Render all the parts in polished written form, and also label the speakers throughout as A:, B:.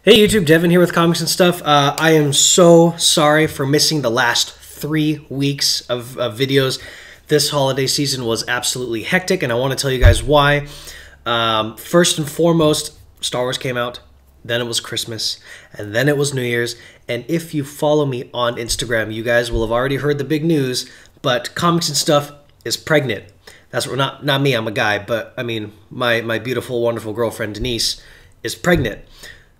A: Hey YouTube, Devin here with Comics and Stuff. I am so sorry for missing the last 3 weeks of videos. This holiday season was absolutely hectic, and I want to tell you guys why. First and foremost, Star Wars came out, then it was Christmas, and then it was New Year's. And if you follow me on Instagram, you guys will have already heard the big news, but Comics and Stuff is pregnant. That's what, not me, I'm a guy, but I mean, my beautiful, wonderful girlfriend Denise is pregnant.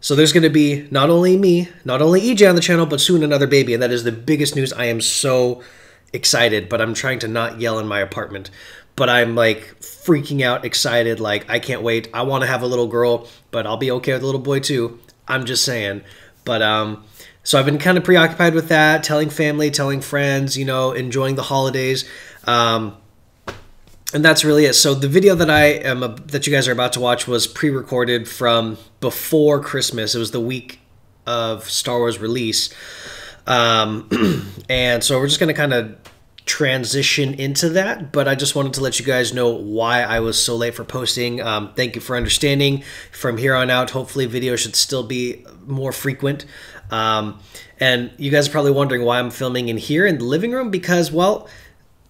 A: So there's going to be not only me, not only EJ on the channel, but soon another baby, and that is the biggest news. I am so excited, but I'm trying to not yell in my apartment. But I'm like freaking out, excited, like I can't wait. I want to have a little girl, but I'll be okay with a little boy too. I'm just saying. But so I've been kind of preoccupied with that, telling family, telling friends, you know, enjoying the holidays. And that's really it. So the video that that you guys are about to watch was pre-recorded from before Christmas. It was the week of Star Wars release. And so we're just going to kind of transition into that, but I just wanted to let you guys know why I was so late for posting. Thank you for understanding. From here on out, hopefully videos should still be more frequent. And you guys are probably wondering why I'm filming in here in the living room, because, well,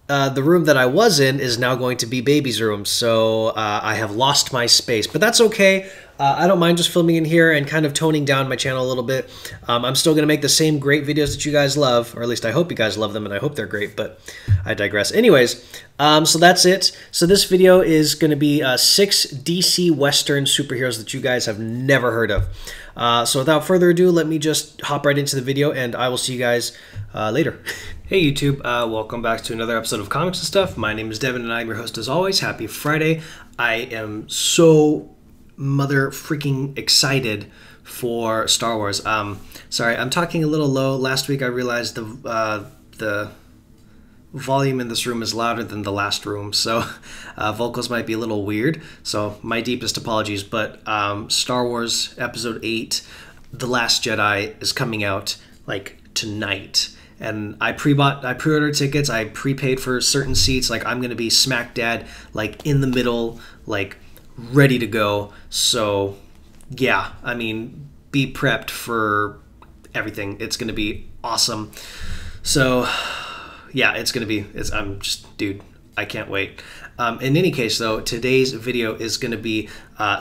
A: the room that I was in is now going to be baby's room, so I have lost my space. But that's okay. I don't mind just filming in here and kind of toning down my channel a little bit. I'm still going to make the same great videos that you guys love, or at least I hope you guys love them, and I hope they're great, but I digress. Anyways, so that's it. So this video is going to be 6 DC Western superheroes that you guys have never heard of. So without further ado, let me just hop right into the video, and I will see you guys later. Hey YouTube, welcome back to another episode of Comics and Stuff. My name is Devin, and I'm your host as always. Happy Friday. I am so mother freaking excited for Star Wars. Sorry, I'm talking a little low. Last week I realized the volume in this room is louder than the last room, so vocals might be a little weird, so my deepest apologies. But Star Wars Episode 8, The Last Jedi, is coming out like tonight, and I pre-ordered tickets, I prepaid for certain seats. Like, I'm gonna be smack dab, like in the middle, like ready to go. So yeah, I mean, be prepped for everything. It's gonna be awesome. So yeah, I'm just, dude, I can't wait. In any case, though, today's video is going to be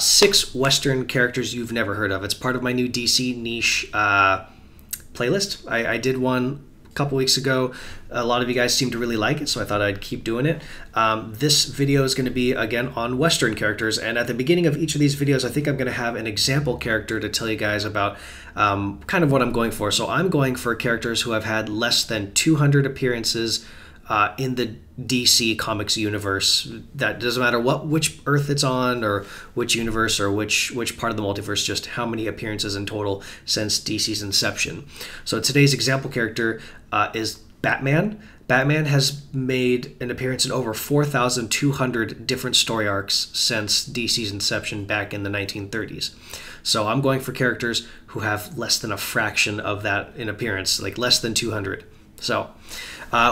A: 6 Western characters you've never heard of. It's part of my new DC niche playlist. I did one a couple weeks ago. A lot of you guys seem to really like it, so I thought I'd keep doing it. This video is going to be, again, on Western characters, and at the beginning of each of these videos, I think I'm going to have an example character to tell you guys about kind of what I'm going for. So I'm going for characters who have had less than 200 appearances in the DC Comics universe. That doesn't matter which Earth it's on, or which universe, or which part of the multiverse, just how many appearances in total since DC's inception. So today's example character is Batman. Batman has made an appearance in over 4,200 different story arcs since DC's inception back in the 1930s. So I'm going for characters who have less than a fraction of that in appearance, like less than 200. So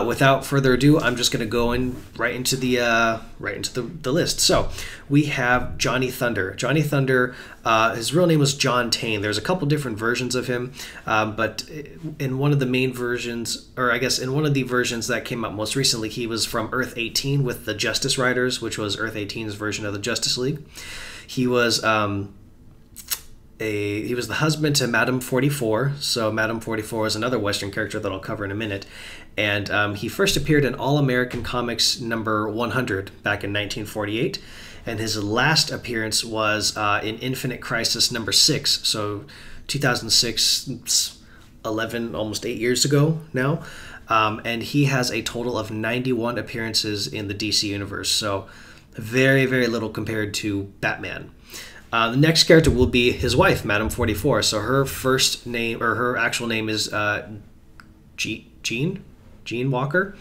A: without further ado, I'm just going to go in right into the list. So we have Johnny Thunder. Johnny Thunder, his real name was John Tane. There's a couple different versions of him, but in one of the main versions, or I guess in one of the versions that came out most recently, he was from Earth 18 with the Justice Riders, which was Earth 18's version of the Justice League. He was he was the husband to Madame 44. So Madame 44 is another Western character that I'll cover in a minute. And he first appeared in All-American Comics number 100 back in 1948. And his last appearance was in Infinite Crisis number 6. So 2006, 11, almost 8 years ago now. And he has a total of 91 appearances in the DC universe. So very, very little compared to Batman. The next character will be his wife, Madame 44. So her first name, or her actual name, is Jean Walker.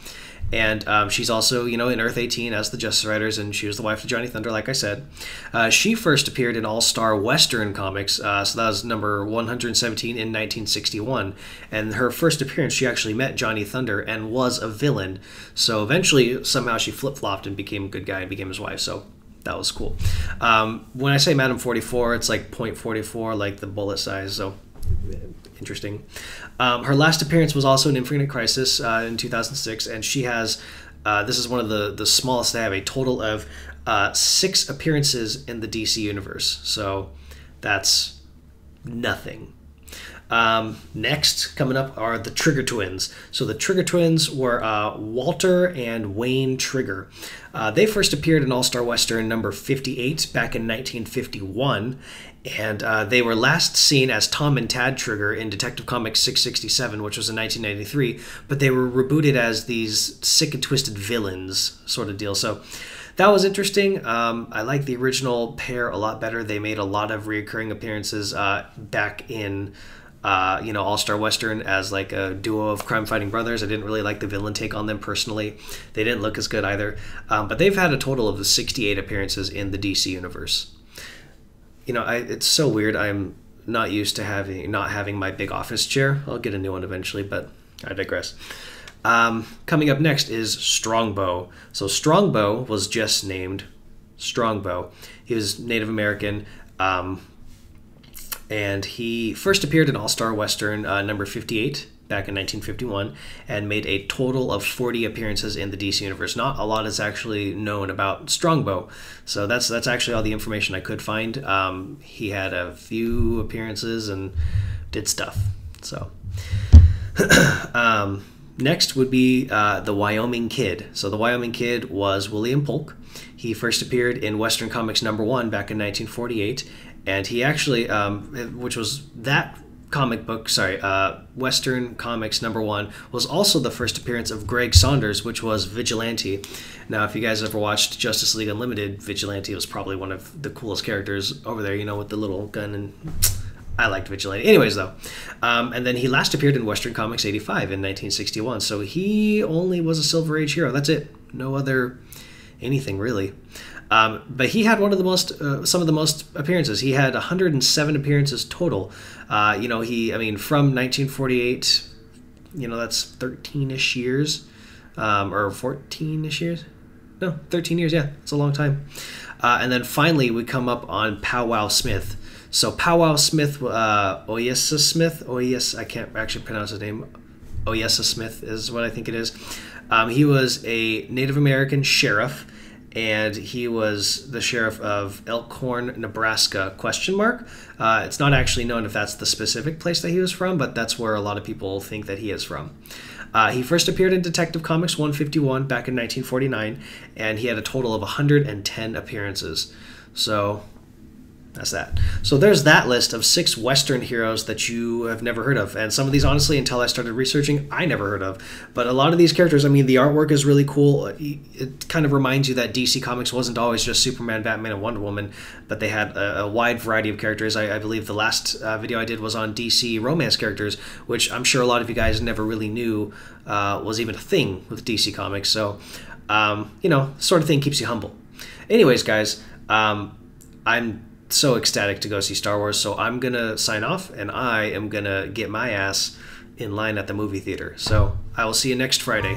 A: And she's also, you know, in Earth 18 as the Justice Riders, and she was the wife of Johnny Thunder, like I said. She first appeared in All-Star Western Comics, so that was number 117 in 1961. And her first appearance, she actually met Johnny Thunder and was a villain. So eventually, somehow she flip-flopped and became a good guy and became his wife. So that was cool. When I say Madam 44, it's like .44, like the bullet size. So interesting. Her last appearance was also in Infinite Crisis in 2006, and she has. This is one of the smallest they have. A total of 6 appearances in the DC universe. So that's nothing. Next, coming up are the Trigger Twins. So the Trigger Twins were Walter and Wayne Trigger. They first appeared in All-Star Western number 58 back in 1951, and they were last seen as Tom and Tad Trigger in Detective Comics 667, which was in 1993, but they were rebooted as these sick and twisted villains sort of deal. So that was interesting. I like the original pair a lot better. They made a lot of reoccurring appearances back in All-Star Western as like a duo of crime-fighting brothers. I didn't really like the villain take on them personally. They didn't look as good either. But they've had a total of 68 appearances in the DC universe. It's so weird. I'm not used to not having my big office chair. I'll get a new one eventually, but I digress. Coming up next is Strongbow. So Strongbow was just named Strongbow. He was Native American. And he first appeared in All-Star Western number 58 back in 1951 and made a total of 40 appearances in the DC universe. Not a lot is actually known about Strongbow, so that's actually all the information I could find. He had a few appearances and did stuff. So next would be the Wyoming Kid. So the Wyoming Kid was William Polk. He first appeared in Western Comics number 1 back in 1948. And he actually, which was that comic book, Western Comics number 1, was also the first appearance of Greg Saunders, which was Vigilante. Now, if you guys ever watched Justice League Unlimited, Vigilante was probably one of the coolest characters over there, with the little gun, and I liked Vigilante. Anyways, though, and then he last appeared in Western Comics 85 in 1961, so he only was a Silver Age hero. That's it. No other anything, really. But he had some of the most appearances. He had 107 appearances total. From 1948, that's 13-ish years, or 14-ish years. No, 13 years. Yeah, it's a long time. And then finally, we come up on Powwow Smith. So Powwow Smith, Oyessa Smith. I can't actually pronounce his name. Oyessa Smith is what I think it is. He was a Native American sheriff. And he was the sheriff of Elkhorn, Nebraska, ? It's not actually known if that's the specific place that he was from, but that's where a lot of people think that he is from. He first appeared in Detective Comics 151 back in 1949, and he had a total of 110 appearances. So that's that. So there's that list of 6 Western heroes that you have never heard of. And some of these, honestly, until I started researching, I never heard of. But a lot of these characters, the artwork is really cool. It kind of reminds you that DC Comics wasn't always just Superman, Batman, and Wonder Woman, but they had a wide variety of characters. I believe the last video I did was on DC romance characters, which I'm sure a lot of you guys never really knew was even a thing with DC Comics. So, sort of thing keeps you humble. Anyways, guys, I'm so ecstatic to go see Star Wars, so I'm gonna sign off and I am gonna get my ass in line at the movie theater. So I will see you next Friday.